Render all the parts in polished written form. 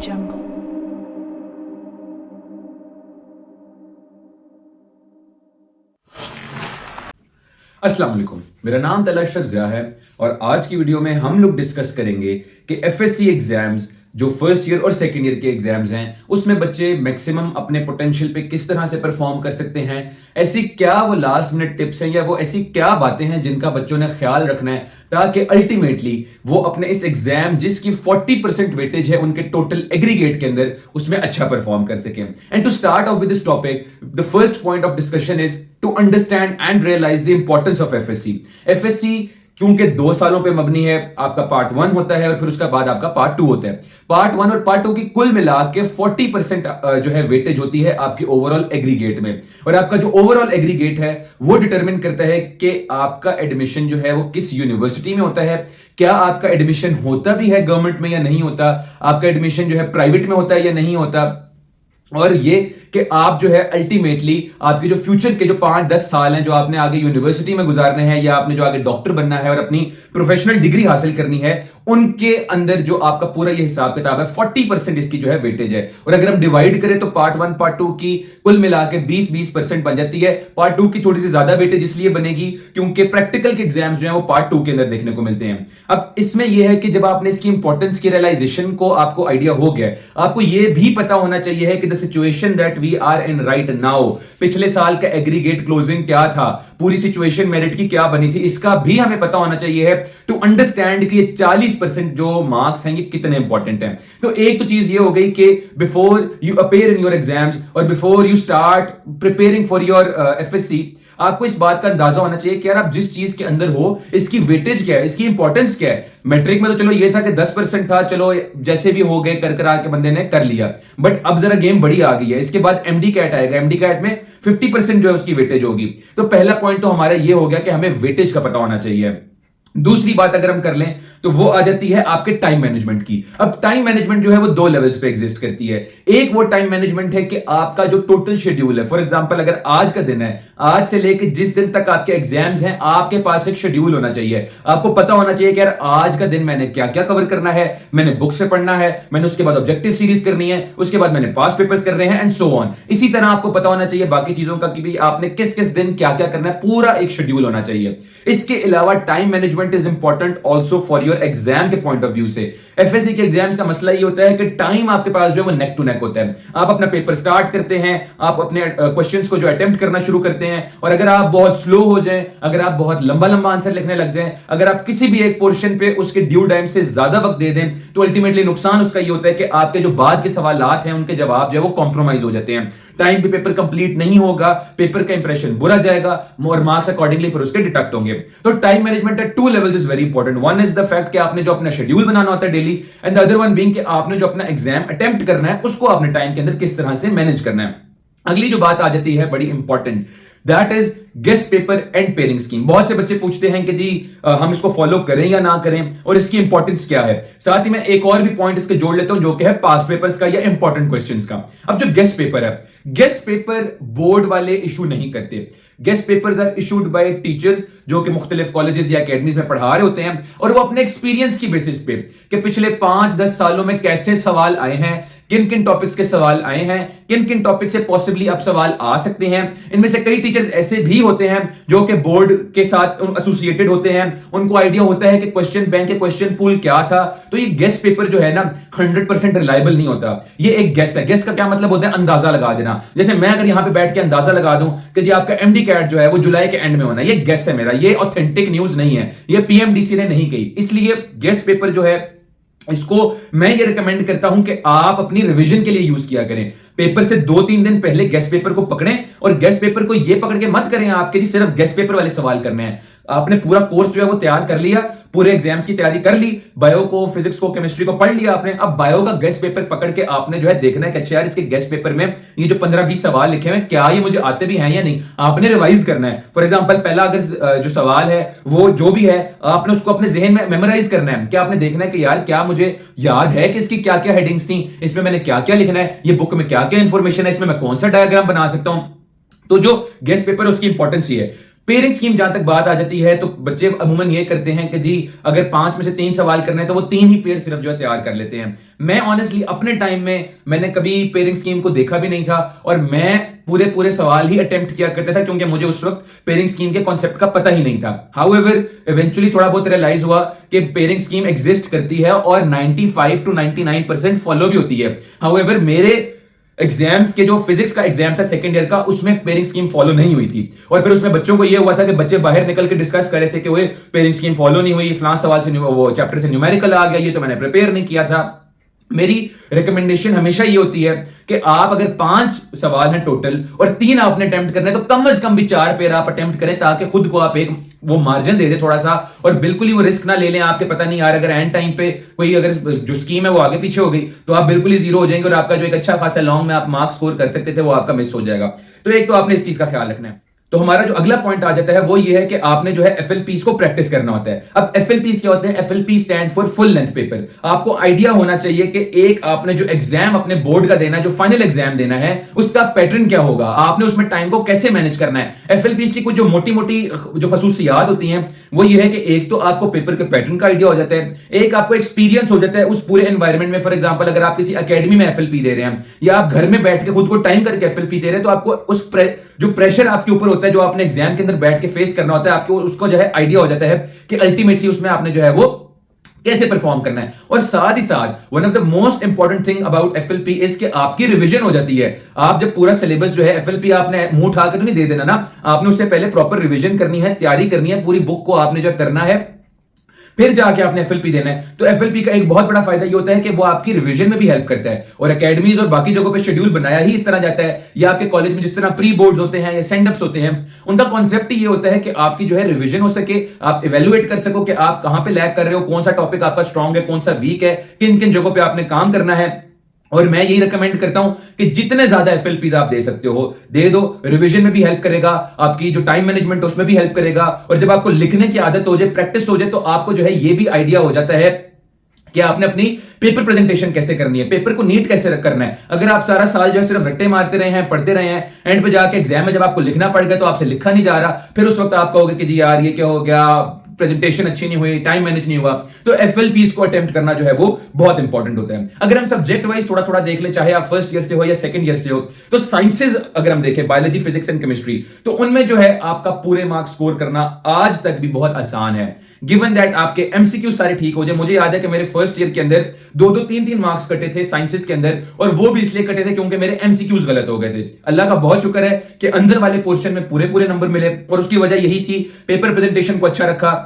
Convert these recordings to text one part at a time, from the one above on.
jungle. अस्सलाम वालेकुम, मेरा नाम तला अशरफ ज़िया है और आज की वीडियो में हम लोग डिस्कस करेंगे कि एफएससी एग्जाम्स जो फर्स्ट ईयर और सेकंड ईयर के एग्जाम्स हैं उसमें बच्चे मैक्सिमम अपने पोटेंशियल पे किस तरह से परफॉर्म कर सकते हैं। ऐसी क्या वो लास्ट मिनट टिप्स हैं या वो ऐसी क्या बातें हैं जिनका बच्चों ने ख्याल रखना है ताकि अल्टीमेटली वो अपने इस एग्जाम जिसकी 40% वेटेज है उनके टोटल एग्रीगेट के अंदर उसमें अच्छा परफॉर्म कर सकें। And to start off with this topic, the first point of discussion is to understand and realise the importance of FSC. FSC क्योंकि 2 सालों पे मबनी है, आपका पार्ट 1 होता है और फिर उसका बाद आपका पार्ट 2 होता है। पार्ट 1 और पार्ट 2 की कुल मिला के 40% जो है वेटेज होती है आपकी ओवरऑल एग्रीगेट में, और आपका जो ओवरऑल एग्रीगेट है वो डिटरमिन करता है कि आपका एडमिशन जो है वो किस यूनिवर्सिटी में होता है, क्या आपका एडमिशन होता भी है गवर्नमेंट में या नहीं होता, आपका एडमिशन जो है प्राइवेट में होता है या नहीं होता, और ये कि आप जो है अल्टीमेटली आपके जो फ्यूचर के जो 5-10 साल हैं जो आपने आगे यूनिवर्सिटी में गुजारने हैं या आपने जो आगे डॉक्टर बनना है और अपनी प्रोफेशनल डिग्री हासिल करनी है, उनके अंदर जो आपका पूरा ये हिसाब किताब है 40% इसकी जो है वेटेज है। और अगर हम डिवाइड करें तो पार्ट 1 पार्ट 2 की कुल मिला के 20% बन जाती है। पार्ट 2 की थोड़ी सी ज्यादा वेटेज इसलिए बनेगी क्योंकि प्रैक्टिकल के एग्जाम्स जो है वो पार्ट 2 के अंदर देखने को मिलते हैं। अब इसमें यह है कि जब आपने इसकी इंपॉर्टेंस की रियलाइजेशन को आपको आइडिया हो गया, आपको यह भी पता होना चाहिए है कि the situation that we are in right now, पिछले साल का एग्रीगेट क्लोजिंग क्या था, पूरी सिचुएशन मेरिट की क्या बनी थी, इसका भी हमें पता होना चाहिए है टू अंडरस्टैंड कि ये 40% जो मार्क्स हैं ये कितने इंपॉर्टेंट हैं। तो एक तो चीज ये हो गई कि before you appear in your exams और before you start preparing for your FSc, आपको इस बात का अंदाजा होना चाहिए कि यार आप जिस चीज के अंदर हो इसकी वेटेज क्या है, इसकी इंपॉर्टेंस क्या है। मैट्रिक में तो चलो ये था कि 10% था, चलो जैसे भी हो गए कर करा के बंदे ने कर लिया, बट अब जरा गेम बड़ी आ गई है। इसके बाद एमडी कैट आएगा, एमडी कैट में 50% जो है उसकी वेटेज होगी। तो पहला पॉइंट तो हमारा ये हो गया कि हमें वेटेज का पता होना चाहिए। दूसरी बात अगर हम कर लें तो वो आ जाती है आपके टाइम मैनेजमेंट की। अब टाइम मैनेजमेंट जो है वो 2 लेवल्स पे एग्जिस्ट करती है। एक वो टाइम मैनेजमेंट है कि आपका जो टोटल शेड्यूल है, फॉर एग्जांपल अगर आज का दिन है, आज से लेकर जिस दिन तक आपके एग्जाम्स हैं आपके पास एक शेड्यूल होना चाहिए। आपको पता होना चाहिए कि यार आज का दिन मैंने क्या क्या कवर करना है, मैंने बुक से पढ़ना है, मैंने उसके बाद ऑब्जेक्टिव सीरीज करनी है, उसके बाद मैंने पास पेपर्स कर रहे हैं एंड सो ऑन। इसी तरह आपको पता होना चाहिए बाकी चीजों का कि भी आपने किस किस दिन क्या क्या करना है, पूरा एक शेड्यूल होना चाहिए। इसके अलावा time management is important also for your exam के पॉइंट ऑफ व्यू से। एफएससी के एग्जाम्स का मसला ये होता है कि टाइम आपके पास जो है वो नेक टू नेक होता है। आप अपना पेपर स्टार्ट करते हैं, आप अपने क्वेश्चंस को जो अटेम्प्ट करना शुरू करते हैं, और अगर आप बहुत स्लो हो जाएं, अगर आप बहुत लंबा लंबा आंसर लिखने लग जाएं, अगर आप किसी भी एक पोर्शन पे उसके ड्यू टाइम से ज्यादा वक्त दे दें, तो अल्टीमेटली नुकसान उसका ये होता है कि आपके जो बाद के सवालात हैं उनके जवाब जो है वो कॉम्प्रोमाइज हो जाते हैं। टाइम पे पेपर कंप्लीट नहीं होगा, पेपर का इंप्रेशन बुरा जाएगा और मार्क्स अकॉर्डिंगली फिर उसके डिडक्ट होंगे। तो time management eight 2 levels is very important. One is the fact कि आपने जो अपना शेड्यूल बनाना होता है daily, and the other one being कि आपने जो अपना एग्जाम अटेम्प्ट करना है उसको आपने टाइम के अंदर किस तरह से मैनेज करना है। अगली जो बात आ जाती है बड़ी important, that is guest paper and pairing scheme. बहुत से बच्चे पूछते हैं कि जी हम इसको फॉलो करें या ना करें और इसकी इंपॉर्टेंस क्या है। साथ ही मैं एक और भी पॉइंट इसके जोड़ लेता हूं जो कि है पास पेपर्स का या इंपॉर्टेंट क्वेश्चंस का। अब जो गेस्ट पेपर है, गेस्ट पेपर बोर्ड वाले इशू नहीं करते। Guest papers are issued by teachers जो कि मुख्तलिफ कॉलेजेस या एकेडमीज में पढ़ा रहे होते हैं, और वो अपने एक्सपीरियंस की बेसिस पे कि पिछले 5-10 सालों में कैसे सवाल आए हैं, किन किन टॉपिक्स के सवाल आए हैं, किन किन टॉपिक से पॉसिबली अब सवाल आ सकते हैं। इनमें से कई टीचर्स ऐसे भी होते हैं जो कि बोर्ड के साथ एसोसिएटेड होते हैं, उनको आइडिया होता है कि क्वेश्चन बैंक के क्वेश्चन पूल क्या था। तो ये गेस्ट पेपर जो है ना 100% रिलायबल नहीं होता। ये एक गेस है। गेस का क्या मतलब होता है? अंदाजा लगा देना। जैसे मैं अगर यहां पे बैठ के अंदाजा लगा दूं कि जी आपका एमडी कैट जो है वो जुलाई के एंड में होना है, ये गेस है मेरा, ये ऑथेंटिक न्यूज नहीं है, ये पीएमडीसी ने नहीं कही। इसलिए गेस्ट पेपर जो है इसको मैं ये रिकमेंड करता हूं कि आप अपनी रिवीजन के लिए यूज किया करें। पेपर से 2-3 दिन पहले गेस्ट पेपर को पकड़ें, और गेस्ट पेपर को ये पकड़ के मत करें आपके जी सिर्फ गेस्ट पेपर वाले सवाल करने हैं। आपने पूरा कोर्स जो है वो तैयार कर लिया, पूरे एग्जाम्स की तैयारी कर ली, बायो को, फिजिक्स को, केमिस्ट्री को पढ़ लिया आपने। अब बायो का गेस्ट पेपर पकड़ के आपने जो है देखना है कि अच्छा यार इसके गेस्ट पेपर में ये जो 15-20 सवाल लिखे हुए क्या ये मुझे आते भी हैं या नहीं। आपने रिवाइज करना है। फॉर एग्जांपल पहला अगर जो सवाल है वो जो भी है आपने उसको अपने जहन में मेमोराइज करना है। क्या आपने देखना है कि यार क्या मुझे याद है कि इसकी क्या क्या हेडिंग्स थी, इसमें मैंने क्या क्या लिखना है, ये बुक में क्या क्या इंफॉर्मेशन है, इसमें मैं कौन सा डायग्राम बना सकता हूं। तो जो गेस्ट पेपर है उसकी इंपॉर्टेंस ही है। पेयरिंग स्कीम जहां तक बात आ जाती है तो बच्चे अमूमन ये करते हैं कि जी अगर 5 में से 3 सवाल करने हैं तो वो 3 ही पेयर सिर्फ जो है तैयार कर लेते हैं। मैं ऑनेस्टली अपने टाइम में मैंने कभी पेयरिंग स्कीम को देखा भी नहीं था और मैं पूरे पूरे सवाल ही अटेम्प्ट किया करता था क्योंकि मुझे उस वक्त पेयरिंग स्कीम के कॉन्सेप्ट का पता ही नहीं था। हाउएवर इवेंचुअली थोड़ा बहुत रियलाइज हुआ कि पेयरिंग स्कीम एग्जिस्ट करती है और 95 to 99% फॉलो भी होती है। हाउएवर मेरे एग्जाम्स के जो फिजिक्स का एग्जाम था सेकंड ईयर का उसमें पेयरिंग स्कीम फॉलो नहीं हुई थी और फिर उसमें बच्चों को ये हुआ था कि बच्चे बाहर निकल के डिस्कस कर रहे थे कि वो पेयरिंग स्कीम फॉलो नहीं हुई, फलां सवाल से वो चैप्टर से न्यूमेरिकल आ गया, ये तो मैंने प्रिपेयर नहीं किया था। मेरी रिकमेंडेशन हमेशा ये होती है कि आप अगर 5 सवाल हैं टोटल और 3 आपने अटेम्प्ट करने तो कम से कम भी 4 पेयर आप अटेम्प्ट करें ताकि खुद को आप एक वो मार्जिन दे दे थोड़ा सा और बिल्कुल ही वो रिस्क ना ले लें। आपके पता नहीं यार अगर एंड टाइम पे कोई अगर जो स्कीम है वो आगे पीछे हो गई तो आप बिल्कुल ही जीरो हो जाएंगे और आपका जो एक अच्छा खासा लॉन्ग में आप मार्क्स स्कोर कर सकते थे वो आपका मिस हो जाएगा। तो एक तो आपने इस चीज का ख्याल रखना है। तो हमारा जो अगला पॉइंट आ जाता है वो ये है कि आपने जो है एफएलपीस को प्रैक्टिस करना होता है। अब एफएलपीस क्या होते हैं? FLP stand for full length paper. आपको आइडिया होना चाहिए कि एक आपने जो एग्जाम अपने बोर्ड का देना है, जो फाइनल एग्जाम देना है, उसका पैटर्न क्या होगा, आपने उसमें टाइम को कैसे मैनेज करना है। एफएलपीस की कुछ जो मोटी मोटी जो खसूसियात होती हैं वो ये है कि एक तो आपको पेपर के पैटर्न का आइडिया हो जाता है, एक आपको एक्सपीरियंस हो जाता है उस पूरे एनवायरमेंट में। फॉर एग्जांपल अगर आप किसी एकेडमी में एफएलपी दे रहे हैं या आप घर में बैठ के खुद को टाइम करके एफएलपी दे रहे हैं तो आपको उस जो प्रेशर आपके ऊपर होता है जो आपने एग्जाम के अंदर बैठ के फेस करना होता है आपको उसको जो है आइडिया हो जाता है कि अल्टीमेटली उसमें आपने जो है वो कैसे परफॉर्म करना है। और साथ ही साथ one of the most important thing about FLP is कि आपकी रिवीजन हो जाती है। आप जब पूरा सिलेबस जो है एफएलपी आपने मुंह उठाकर नहीं दे देना ना, आपने उससे पहले प्रॉपर रिवीजन करनी है, तैयारी करनी है, पूरी बुक को आपने जो करना है, फिर जाके आपने एफएलपी देना है। तो एफएलपी का एक बहुत बड़ा फायदा ये होता है कि वो आपकी रिवीजन में भी हेल्प करता है और एकेडमीज और बाकी जगहों पे शेड्यूल बनाया ही इस तरह जाता है या आपके कॉलेज में जिस तरह प्री बोर्ड्स होते हैं या सेंडअप्स होते हैं उनका कॉन्सेप्ट ही ये होता है कि आपकी जो है रिवीजन हो सके, आप इवेल्युएट कर सको कि आप कहां पे लैग कर रहे हो, कौन सा टॉपिक आपका स्ट्रांग है, कौन सा वीक है, किन किन जगहों पे आपने काम करना है। और मैं यही रिकमेंड करता हूं कि जितने ज्यादा एफएलपीज आप दे सकते हो दे दो, रिवीजन में भी हेल्प करेगा, आपकी जो टाइम मैनेजमेंट उसमें भी हेल्प करेगा और जब आपको लिखने की आदत हो जाए, प्रैक्टिस हो जाए तो आपको जो है ये भी आइडिया हो जाता है कि आपने अपनी पेपर प्रेजेंटेशन कैसे करनी है, पेपर को नीट कैसे करना है। अगर आप सारा साल जो है सिर्फ रट्टे मारते रहे हैं, पढ़ते रहे हैं, एंड पे जाके एग्जाम में जब आपको लिखना पड़ेगा तो आपसे लिखा नहीं जा रहा, फिर उस वक्त आप कहोगे कि जी यार ये क्या हो गया, प्रेजेंटेशन अच्छी नहीं हुई, टाइम मैनेज नहीं हुआ। तो एफएलपीस को अटेम्प्ट करना जो है वो बहुत इंपॉर्टेंट होता है। अगर हम सब्जेक्ट वाइज थोड़ा थोड़ा देख ले, चाहे आप फर्स्ट ईयर से हो या सेकंड ईयर से हो, तो साइंसेज अगर हम देखें बायोलॉजी, फिजिक्स एंड केमिस्ट्री, तो उनमें जो है आपका पूरे मार्क्स स्कोर करना आज तक भी बहुत आसान है, गिवन दैट आपके एमसीक्यू सारे ठीक हो जाए। मुझे याद है कि मेरे फर्स्ट ईयर के अंदर 2-2, 3-3 मार्क्स कटे थे साइंसेस के अंदर और वो भी इसलिए कटे थे क्योंकि मेरे एमसीक्यूज गलत हो गए थे। अल्लाह का बहुत शुक्र है कि अंदर वाले पोर्शन में पूरे पूरे नंबर मिले और उसकी वजह यही थी पेपर प्रेजेंटेशन को अच्छा रखा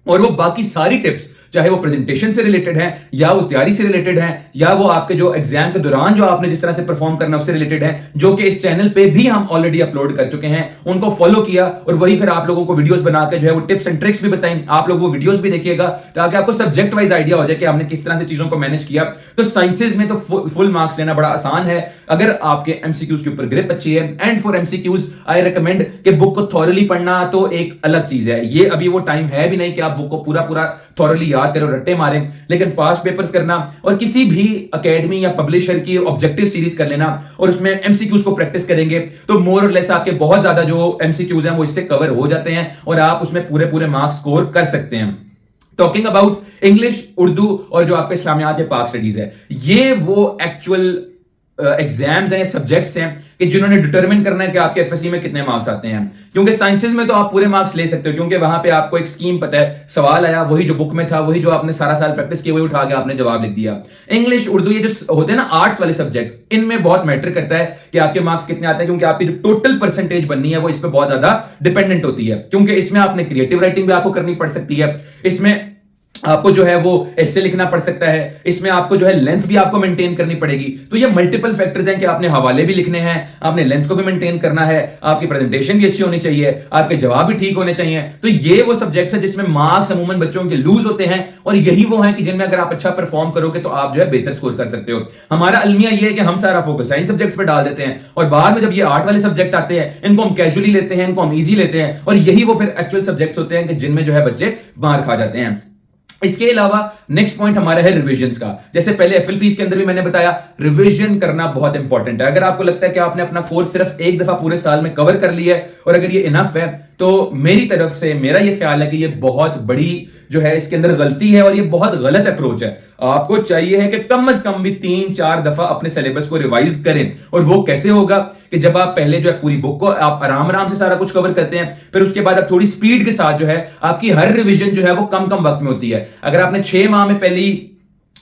और वो बाकी सारी टिप्स चाहे वो प्रेजेंटेशन से रिलेटेड है या वो तैयारी से रिलेटेड है या वो आपके जो एग्जाम के दौरान जो आपने जिस तरह से परफॉर्म करना उससे रिलेटेड है, जो कि इस चैनल पे भी हम ऑलरेडी अपलोड कर चुके हैं, उनको फॉलो किया और वही फिर आप लोगों को वीडियोस बना के जो है वो टिप्स एंड ट्रिक्स भी बताएं। आप लोग वो वीडियोस भी देखिएगा ताकि आपको सब्जेक्ट वाइज आइडिया हो जाए कि आपने किस तरह से चीजों को मैनेज किया। तो साइंसेज में तो फुल मार्क्स लेना बड़ा आसान है अगर आपके एमसीक्यूज के ऊपर ग्रिप अच्छी है। And for MCQs I recommend कि बुक को थॉरली पढ़ना तो एक अलग चीज है, ये अभी वो टाइम है भी नहीं कि आप बुक को पूरा पूरा थॉरली याद करो, रट्टे मारें, लेकिन पास पेपर्स करना और किसी भी एकेडमी या पब्लिशर की ऑब्जेक्टिव सीरीज कर लेना और उसमें एमसीक्यूज को प्रैक्टिस करेंगे तो मोर और लेस आपके बहुत ज्यादा जो एमसीक्यूज हैं वो इससे कवर हो जाते हैं और आप उसमें पूरे पूरे मार्क्स स्कोर कर सकते हैं। टॉकिंग अबाउट इंग्लिश, उर्दू और जो आपके इस्लामियात या पाक स्टडीज है, ये वो एक्चुअल एग्जाम्स हैं, सब्जेक्ट्स हैं कि जिन्होंने डिटरमिन करना है कि आपके एफएससी में कितने मार्क्स आते हैं। क्योंकि साइंसेज में तो आप पूरे मार्क्स ले सकते हो क्योंकि वहां पे आपको एक स्कीम पता है, सवाल आया वही जो बुक में था, वही जो आपने सारा साल प्रैक्टिस किया वही उठा के आपने जवाब लिख दिया। इंग्लिश, उर्दू ये जो होते हैं ना आर्ट्स वाले सब्जेक्ट, इनमें बहुत मैटर करता है कि आपके मार्क्स कितने आते हैं क्योंकि आपकी जो टोटल परसेंटेज बननी है वो इस पर बहुत ज्यादा डिपेंडेंट होती है। क्योंकि इसमें आपने क्रिएटिव राइटिंग भी आपको करनी पड़ सकती है, इसमें आपको जो है वो ऐसे लिखना पड़ सकता है, इसमें आपको जो है लेंथ भी आपको मेंटेन करनी पड़ेगी। तो ये मल्टीपल फैक्टर्स हैं कि आपने हवाले भी लिखने हैं, आपने लेंथ को भी मेंटेन करना है, आपकी प्रेजेंटेशन भी अच्छी होनी चाहिए, आपके जवाब भी ठीक होने चाहिए। तो ये वो सब्जेक्ट्स है जिसमें मार्क्स अमूमन बच्चों के लूज होते हैं और यही वो हैं कि जिनमें अगर आप अच्छा परफॉर्म करोगे तो आप जो है बेहतर स्कोर कर सकते हो। हमारा अलमिया ये है कि हम सारा फोकस साइंस सब्जेक्ट्स पे डाल देते हैं और बाद में जब ये आर्ट वाले सब्जेक्ट आते हैं इनको हम कैजुअली लेते हैं, इनको हम ईजी लेते हैं और यही वो फिर एक्चुअल सब्जेक्ट्स होते हैं कि जिनमें जो है बच्चे मार खा जाते हैं। इसके अलावा नेक्स्ट पॉइंट हमारा है रिवीजन का। जैसे पहले एफएलपीज के अंदर भी मैंने बताया रिवीजन करना बहुत इंपॉर्टेंट है। अगर आपको लगता है कि आपने अपना कोर्स सिर्फ एक दफा पूरे साल में कवर कर लिया है और अगर ये इनफ है तो मेरी तरफ से मेरा ये ख्याल है कि ये बहुत बड़ी जो है इसके अंदर गलती है और ये बहुत गलत अप्रोच है। आपको चाहिए है कि कम से कम भी 3-4 दफा अपने सिलेबस को रिवाइज करें। और वो कैसे होगा कि जब आप पहले जो है पूरी बुक को आप आराम आराम से सारा कुछ कवर करते हैं, फिर उसके बाद आप थोड़ी स्पीड के साथ जो है आपकी हर रिवीजन जो है वो कम कम वक्त में होती है। अगर आपने 6 माह में पहली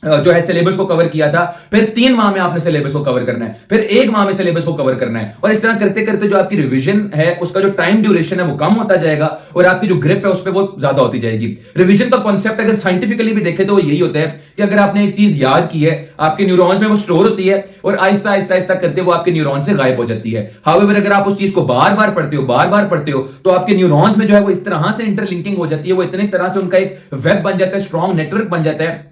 जो है सिलेबस को कवर किया था, फिर 3 माह में आपने सिलेबस को कवर करना है, फिर 1 माह में सिलेबस को कवर करना है, और इस तरह करते करते जो आपकी रिवीजन है उसका जो टाइम ड्यूरेशन है वो कम होता जाएगा और आपकी जो ग्रिप है उस पर वो ज्यादा होती जाएगी। रिवीजन का कॉन्सेप्ट अगर साइंटिफिकली भी देखें तो वो यही होता है कि अगर आपने एक चीज याद की है, आपके न्यूरॉन्स में वो स्टोर होती है और आहिस्ता आहिस्ता आहिस्ता करते वो आपके न्यूरॉन से गायब हो जाती है। हाउएवर अगर आप उस चीज को बार बार पढ़ते हो तो आपके न्यूरॉन्स में जो है वो इस तरह से इंटरलिंकिंग हो जाती है, वो इतनी तरह से उनका एक वेब बन जाता है, स्ट्रॉन्ग नेटवर्क बन जाता है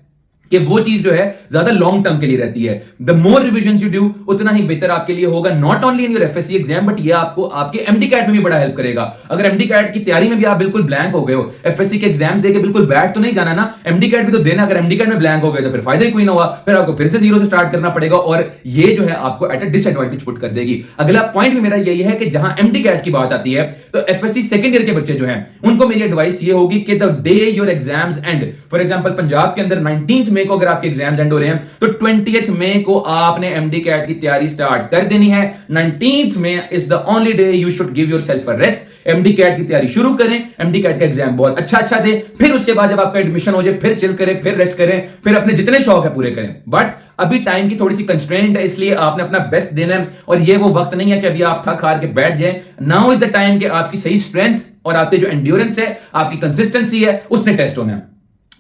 कि वो चीज जो है ज्यादा लॉन्ग टर्म के लिए रहती है। The more revision you do उतना ही बेहतर आपके लिए होगा, not only in your FSc exam but ये आपको आपके एमडी कैट में भी बड़ा हेल्प करेगा। अगर एमडी कैट की तैयारी में भी आप बिल्कुल ब्लैंक हो गए हो, एफएससी के एग्जाम्स देके बिल्कुल बैठ तो नहीं जाना ना, एमडी कैट भी तो देना। अगर एमडी कैट में ब्लैंक हो गए तो फिर फायदा ही कोई ना हुआ, फिर आपको फिर से जीरो से स्टार्ट करना पड़ेगा और ये जो है आपको एट अ डिसएडवांटेज पुट कर देगी। अगला पॉइंट भी मेरा यही है कि जहां एमडी कैट की बात आती है तो एफएससी सेकंड ईयर के बच्चे जो हैं उनको मेरी एडवाइस ये होगी कि the day your exams and, for example Punjab के अंदर 19th मई को अगर आपके एग्जाम एंड हो रहे हैं तो 20th मई को आपने एमडी कैट की तैयारी स्टार्ट कर देनी है। 19th May is the only day you should give yourself a rest. MDCAT की तैयारी शुरू करें, एमडी कैट का एग्जाम बहुत अच्छा दें, फिर उसके बाद जब आपका एडमिशन हो जाए फिर चिल करें, फिर रेस्ट करें, फिर अपने जितने शौक है पूरे करें। बट अभी टाइम की थोड़ी सी कंस्ट्रेंट है, इसलिए आपने अपना बेस्ट देना है और ये वो वक्त नहीं है कि अभी आप थक हार के बैठ जाएं। नाउ इज द टाइम कि आपकी सही स्ट्रेंथ और आपकी जो एंड्योरेंस है, आपकी कंसिस्टेंसी है, उसने टेस्ट होना है।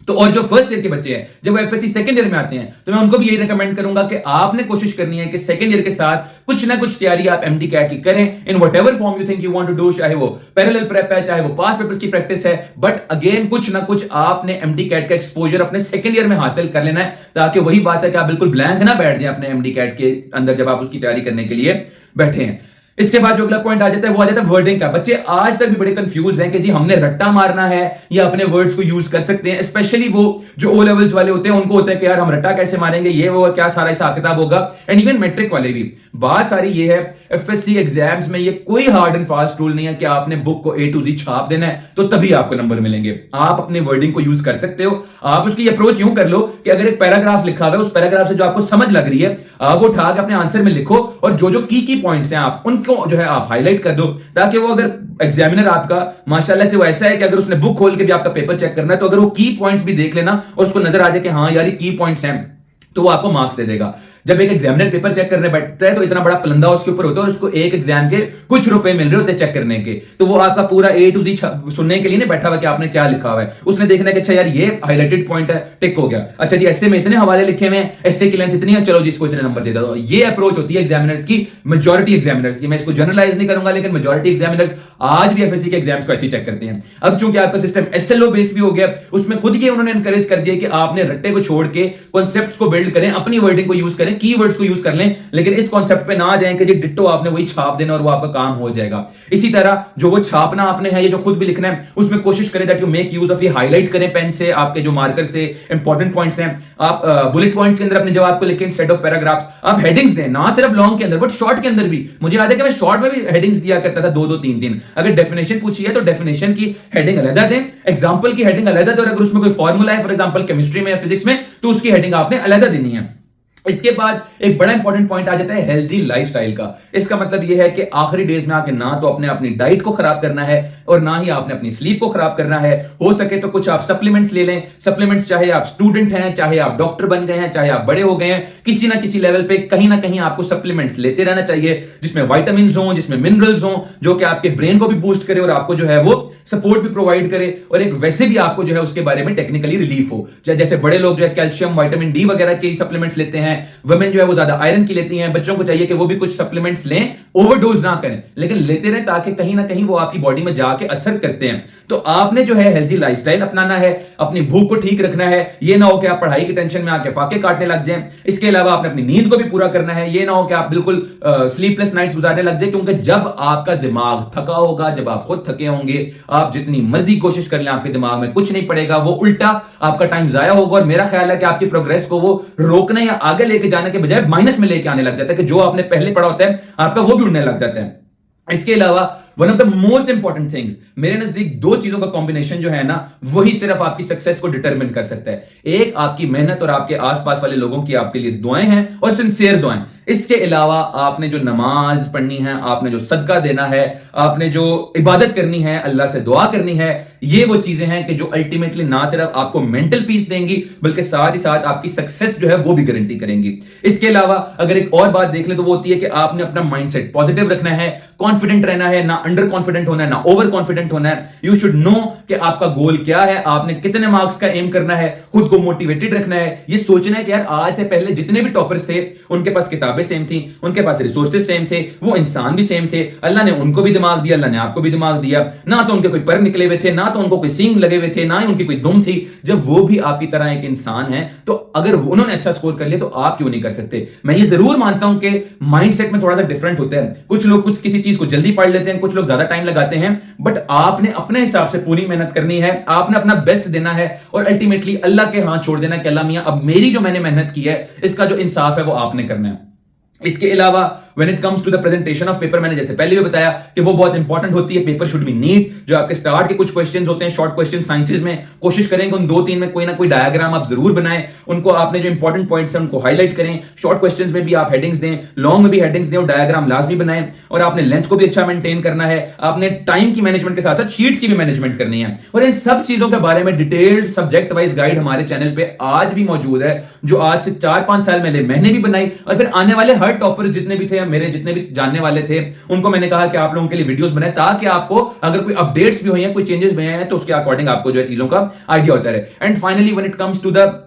तो और जो फर्स्ट ईयर के बच्चे हैं जब वो एफएससी सेकंड ईयर में आते हैं तो मैं उनको भी यही रिकमेंड करूंगा कि आपने कोशिश करनी है कि सेकंड ईयर के साथ कुछ ना कुछ तैयारी आप एमडी कैट की करें in whatever form you think you want to do, चाहे वो पैरेलल प्रेप है, चाहे वो पास पेपर्स की प्रैक्टिस है, बट अगेन कुछ ना कुछ आपने एमडी कैट का एक्सपोजर अपने सेकंड ईयर में हासिल कर लेना है, ताकि वही बात है कि आप बिल्कुल ब्लैंक ना बैठ जाए अपने एमडी कैट के अंदर जब आप उसकी तैयारी करने के लिए बैठे हैं। इसके बाद जो अगला पॉइंट आ जाता है वो आ जाता है वर्डिंग का। बच्चे आज तक भी बड़े कंफ्यूज हैं कि जी हमने रट्टा मारना है या अपने वर्ड्स को यूज कर सकते हैं। स्पेशली वो जो ओ लेवल्स वाले होते हैं उनको होता है कि यार हम रट्टा कैसे मारेंगे, ये वो क्या सारा हिसाब किताब होगा। एंड इवन मैट्रिक वाले भी बात सारी ये है, एफएससी एग्जाम्स में ये कोई हार्ड एंड फास्ट रूल नहीं है कि आपने बुक को A to Z छाप देना है तो तभी आपको नंबर मिलेंगे। आप अपने वर्डिंग को यूज कर सकते हो। आप उसकी अप्रोच यूं कर लो कि अगर एक पैराग्राफ लिखा हुआ है, उस पैराग्राफ से जो आपको समझ लग रही है आप वो उठा के अपने आंसर में लिखो और जो जो की पॉइंट्स हैं आप उनको जो है आप हाईलाइट कर दो, ताकि वो अगर एग्जामिनर आपका माशाल्लाह से वो ऐसा है कि अगर उसने बुक खोल के भी आपका पेपर चेक करना है तो अगर वो की पॉइंट्स भी देख लेना और उसको नजर आ जाए कि हाँ यार ये की पॉइंट्स हैं तो वो आपको मार्क्स दे देगा। जब एक एग्जामिनर पेपर चेक करने बैठता है तो इतना बड़ा पलंदा उसके ऊपर होता है और उसको एक एग्जाम के कुछ रुपए मिल रहे होते हैं चेक करने के, तो वो आपका पूरा A to Z सुनने के लिए नहीं बैठा हुआ कि आपने क्या लिखा हुआ है। उसने देखना है कि अच्छा यार ये हाईलाइटेड पॉइंट है, टिक हो गया, अच्छा जी ऐसे में इतने हवाले लिखे हुए हैं, ऐसे की लेंथ इतनी है, चलो जिसको इतने नंबर दे दो। ये अप्रोच होती है एग्जामिनर्स की, मेजॉरिटी एग्जामिनर्स की। मैं इसको जनरलाइज नहीं करूंगा लेकिन मेजॉरिटी एग्जामिनर्स आज भी एफएससी के एग्जाम्स को ऐसे चेक करते हैं। अब चूंकि आपका सिस्टम एसएलओ बेस्ड भी हो गया, उसमें खुद ये उन्होंने एनकरेज कर दिया कि आपने रट्टे को छोड़ के कॉन्सेप्ट्स को बिल्ड करें, अपनी वर्डिंग को यूज करें, कीवर्ड्स को यूज कर लें, लेकिन इस कॉन्सेप्ट पे ना आ जाएं कि जी डिट्टो आपने वही छाप देना और वो आपका काम हो जाएगा। इसी तरह जो वो छापना आपने है, ये जो खुद भी लिखना है, उसमें कोशिश करें that you make use of, ये हाईलाइट करें पेन से, आपके जो मार्कर से इंपॉर्टेंट पॉइंट्स हैं आप बुलेट पॉइंट्स के अंदर अपने जवाब को लिखें इंस्टेड ऑफ पैराग्राफ्स। आप हेडिंग्स दें, ना सिर्फ लॉन्ग के अंदर बट शॉर्ट के अंदर भी। मुझे याद है कि मैं शॉर्ट में भी हेडिंग्स दिया करता था 2-2 3-3। अगर डेफिनेशन पूछी है तो डेफिनेशन की हेडिंग अलग दें, एग्जांपल की हेडिंग अलग दें, और अगर उसमें कोई फॉर्मूला है फॉर एग्जांपल केमिस्ट्री में या फिजिक्स में तो उसकी हेडिंग आपने अलग देनी है। इसके बाद एक बड़ा इंपॉर्टेंट पॉइंट आ जाता है हेल्दी लाइफस्टाइल का। इसका मतलब यह है कि आखिरी डेज में आके ना तो आपने अपनी डाइट को खराब करना है और ना ही आपने अपनी स्लीप को खराब करना है। हो सके तो कुछ आप सप्लीमेंट्स ले लें। सप्लीमेंट्स चाहे आप स्टूडेंट हैं, चाहे आप डॉक्टर बन गए हैं, चाहे आप बड़े हो गए हैं, किसी ना किसी लेवल पे कहीं ना कहीं आपको सप्लीमेंट्स लेते रहना चाहिए, जिसमें वाइटामिन हो, जिसमें मिनरल्स हो, जो कि आपके ब्रेन को भी बूस्ट करे और आपको जो है वो सपोर्ट भी प्रोवाइड करे, और एक वैसे भी आपको जो है उसके बारे में टेक्निकली रिलीफ हो। जैसे बड़े लोग जो है कैल्शियम, विटामिन डी वगैरह के सप्लीमेंट्स लेते हैं, वुमेन जो है वो ज्यादा आयरन की लेती हैं, बच्चों को चाहिए कि वो भी कुछ सप्लीमेंट्स लें, ओवरडोज ना करें, लेकिन लेते रहें ताकि कहीं ना कहीं वो आपकी बॉडी में जाके असर करते हैं। तो आपने जो है हेल्दी लाइफस्टाइल अपनाना है, अपनी भूख को ठीक रखना है। ये ना हो कि आप पढ़ाई की टेंशन में आके फाके काटने लग जाएं। इसके अलावा आपने अपनी नींद को भी पूरा करना है। ये ना हो कि आप बिल्कुल स्लीपलेस नाइट्स गुजारने लग जाए, क्योंकि जब आपका दिमाग थका होगा, जब आप खुद थके होंगे, आप जितनी मर्जी कोशिश कर लें आपके दिमाग में कुछ नहीं पड़ेगा, वो उल्टा आपका टाइम जाया होगा। और मेरा ख्याल है कि आपकी प्रोग्रेस को वो रोकने या आगे लेके जाने के बजाय माइनस में लेके आने लग जाता है, कि जो आपने पहले पढ़ा होता है आपका वो भी उड़ने लग जाता है। इसके अलावा one of the most important things, मेरे नजदीक दो चीजों का कॉम्बिनेशन जो है ना, वही सिर्फ आपकी सक्सेस को डिटरमिन कर सकता है। एक आपकी मेहनत और आपके आसपास वाले लोगों की आपके लिए दुआएं हैं, और सिंसियर दुआएं। इसके अलावा आपने जो नमाज पढ़नी है, आपने जो सदका देना है, आपने जो इबादत करनी है, अल्लाह से दुआ करनी है, ये वो चीजें हैं कि जो अल्टीमेटली ना सिर्फ आपको मेंटल पीस देंगी, बल्कि साथ ही साथ आपकी सक्सेस जो है वो भी गारंटी करेंगी। इसके अलावा अगर एक और बात देख ले तो वो होती है कि आपने अपना माइंडसेट पॉजिटिव रखना है, कॉन्फिडेंट रहना है, ना अंडर कॉन्फिडेंट होना है, ना ओवर कॉन्फिडेंट होना है। यू शुड नो कि आपका गोल क्या है, आपने कितने मार्क्स का एम करना है, खुद को मोटिवेटेड रखना है। ये सोचना है कि यार आज से पहले जितने भी टॉपर्स थे उनके पास किताबें सेम थी, उनके पास रिसोर्सेज सेम थे, वो इंसान भी सेम थे। अल्लाह ने उनको भी दिमाग दिया, अल्लाह ने आपको भी दिमाग दिया। ना तो उनके कोई पर निकले हुए थे, ना तो उनको कोई सींग लगे हुए थे, ना ही उनकी कोई दुम थी। जब वो भी आपकी तरह एक इंसान है, तो अगर उन्होंने अच्छा स्कोर कर लिया तो आप क्यों नहीं कर सकते। मैं ये जरूर मानता हूं कि माइंडसेट में थोड़ा सा डिफरेंट होता है। कुछ लोग कुछ किसी चीज को जल्दी पढ़ लेते हैं, कुछ लोग ज्यादा टाइम लगाते हैं, बट आपने अपने हिसाब से पूरी मेहनत करनी है, आपने अपना बेस्ट देना है, और अल्टीमेटली अल्लाह के हाथ छोड़ देना कि अल्लाह मियां अब मेरी जो मैंने मेहनत की है इसका जो इंसाफ है वो आपने करना है। इसके अलावा when it comes to the presentation of paper, मैंने जैसे पहले भी बताया कि वो बहुत इंपॉर्टेंट होती है। Paper should be neat. जो आपके स्टार्ट के कुछ क्वेश्चंस होते हैं, शॉर्ट क्वेश्चन साइंसेस में, कोशिश करेंगे उन दो तीन में कोई ना कोई डायग्राम आप जरूर बनाएं। उनको आपने जो इंपॉर्टेंट पॉइंट्स हैं उनको हाईलाइट करें। शॉर्ट क्वेश्चंस में भी आप हेडिंग्स दें, लॉन्ग में भी हेडिंग्स दें, और डायग्राम लाजमी बनाएं। और आपने लेंथ को भी अच्छा मेंटेन करना है, आपने टाइम की मैनेजमेंट के साथ साथ शीट्स की भी मैनेजमेंट करनी है। और इन सब चीजों के बारे में डिटेल्ड सब्जेक्ट वाइज गाइड हमारे चैनल पे आज भी मौजूद है, जो आज से 4-5 साल पहले मैंने भी बनाई, और फिर आने वाले हर टॉपर्स जितने भी थे, मेरे जितने भी जानने वाले थे, उनको मैंने कहा कि आप लोगों के लिए वीडियोस बनाए, ताकि आपको अगर कोई अपडेट्स भी हुई हैं, कोई चेंजेस भी हैं, तो उसके अकॉर्डिंग आपको जो है चीजों का आइडिया होता है। And finally when it comes to the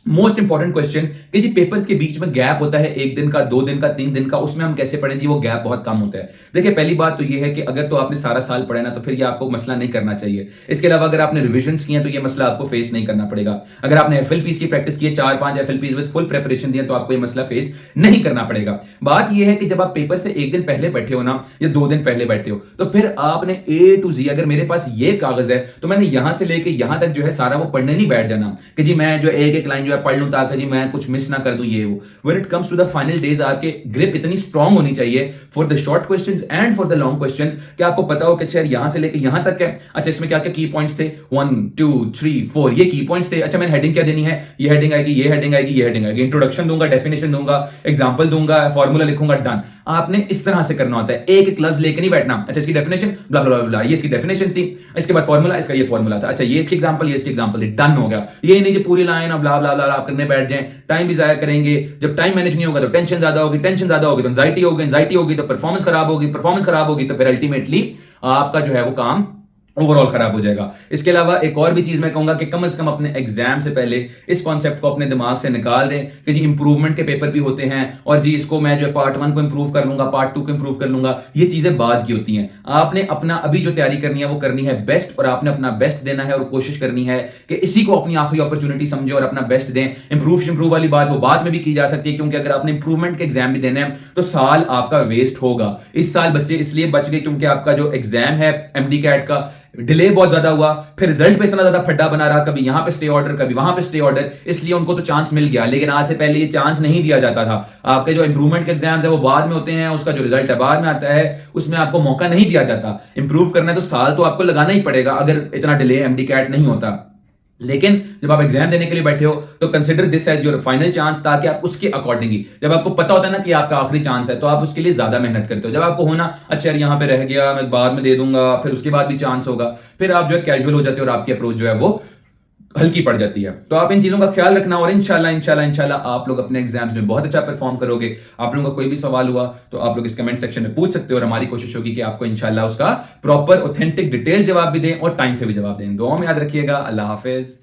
most important question कि जी पेपर्स के बीच में गैप होता है, 1 दिन का, 2 दिन का, 3 दिन का, उसमें हम कैसे पढ़ें जी? वो गैप बहुत कम होता है। देखिए पहली बात तो ये है कि अगर तो आपने सारा साल पढ़ा ना, तो फिर ये आपको मसला नहीं करना चाहिए। इसके अलावा अगर आपने रिविजन्स किए तो ये मसला आपको फेस नहीं करना पड़ेगा। अगर आपने एफएलपीज की प्रैक्टिस की है, 4-5 एफएलपीज विद फुल प्रिपरेशन दिया, तो आपको ये मसला फेस नहीं करना पड़ेगा। बात यह है कि जब आप पेपर से 1 दिन पहले बैठे हो ना, या 2 दिन पहले बैठे हो, तो फिर आपने ए टू जी, अगर मेरे पास ये कागज है तो मैंने यहां से लेके यहां तक जो है सारा वो पढ़ने नहीं बैठ जाना कि जी मैं जो एक एक लाइन जो है पढ़ लूं ताकि जी मैं कुछ मिस ना कर दूं ये वो। When it comes to the final days, आपके ग्रिप इतनी स्ट्रांग होनी चाहिए for the short questions and for the long questions कि आपको पता हो कि अच्छा यहां से लेके यहां तक है, अच्छा इसमें क्या क्या की पॉइंट्स थे, 1 2 3 4 ये की पॉइंट्स थे। अच्छा मैंने हेडिंग क्या देनी है, ये हेडिंग आएगी, ये हेडिंग आएगी, ये हेडिंग आएगी, इंट्रोडक्शन दूंगा, डेफिनेशन दूंगा, एग्जांपल दूंगा, फार्मूला लिखूंगा, डन। आपने इस तरह से करना होता है, एक एक लफ्ज लेके नहीं बैठना। अच्छा इसकी डेफिनेशन ब्ला ब्ला ब्ला, ये इसकी डेफिनेशन थी, इसके बाद फार्मूला, इसका ये फार्मूला था, अच्छा ये इसकी एग्जांपल, ये इसकी एग्जांपल थी, डन हो गया। ये नहीं कि पूरी लाइन और ब्ला ब्ला ब्ला आप करने बैठ जाएं, टाइम भी जाया करेंगे। जब टाइम मैनेज नहीं होगा तो टेंशन ज्यादा होगी, टेंशन ज्यादा होगी तो एंजाइटी होगी, एंजाइटी होगी तो परफॉर्मेंस खराब होगी, परफॉर्मेंस खराब होगी तो फिर अल्टीमेटली आपका जो है वो काम ओवरऑल खराब हो जाएगा। इसके अलावा एक और भी चीज मैं कहूंगा कि कम से कम अपने एग्जाम से पहले इस कॉन्सेप्ट को अपने दिमाग से निकाल दें कि जी इंप्रूवमेंट के पेपर भी होते हैं, और जी इसको मैं जो है पार्ट 1 को इंप्रूव कर लूंगा, पार्ट 2 को इंप्रूव कर लूंगा, ये चीजें बाद की होती हैं। आपने अपना अभी जो तैयारी करनी है वो करनी है बेस्ट, और आपने अपना बेस्ट देना है, और कोशिश करनी है कि इसी को अपनी आखिरी अपॉर्चुनिटी समझे और अपना बेस्ट दें। इंप्रूव वाली बात वो बाद में भी की जा सकती है, क्योंकि अगर आपने इंप्रूवमेंट के एग्जाम भी देने हैं तो साल आपका वेस्ट होगा। इस साल बच्चे इसलिए बच गए क्योंकि आपका जो एग्जाम है एमडी कैट का डिले बहुत ज्यादा हुआ, फिर रिजल्ट पे इतना ज्यादा फड्डा बना रहा, कभी यहां पे स्टे ऑर्डर, कभी वहां पे स्टे ऑर्डर, इसलिए उनको तो चांस मिल गया, लेकिन आज से पहले ये चांस नहीं दिया जाता था। आपके जो इंप्रूवमेंट के एग्जाम्स है वो बाद में होते हैं, उसका जो रिजल्ट है बाद में आता है, उसमें आपको मौका नहीं दिया जाता। इंप्रूव करना है तो साल तो आपको लगाना ही पड़ेगा अगर इतना डिले एमडी कैट नहीं होता। लेकिन जब आप एग्जाम देने के लिए बैठे हो तो consider this as your final chance, ताकि आप उसके अकॉर्डिंग ही, जब आपको पता होता है ना कि आपका आखिरी चांस है, तो आप उसके लिए ज्यादा मेहनत करते हो। जब आपको होना अच्छा यार यहाँ पे रह गया, मैं बाद में दे दूंगा, फिर उसके बाद भी चांस होगा, फिर आप जो है कैजुअल हो जाते हो और आपकी अप्रोच जो है वो हल्की पड़ जाती है। तो आप इन चीजों का ख्याल रखना, और इंशाल्लाह आप लोग अपने एग्जाम्स में बहुत अच्छा परफॉर्म करोगे। आप लोगों का कोई भी सवाल हुआ तो आप लोग इस कमेंट सेक्शन में पूछ सकते हो, और हमारी कोशिश होगी कि आपको इंशाल्लाह उसका प्रॉपर ऑथेंटिक डिटेल जवाब भी दें और टाइम से भी जवाब दें। दुआ में याद रखिएगा। अल्लाह हाफिज।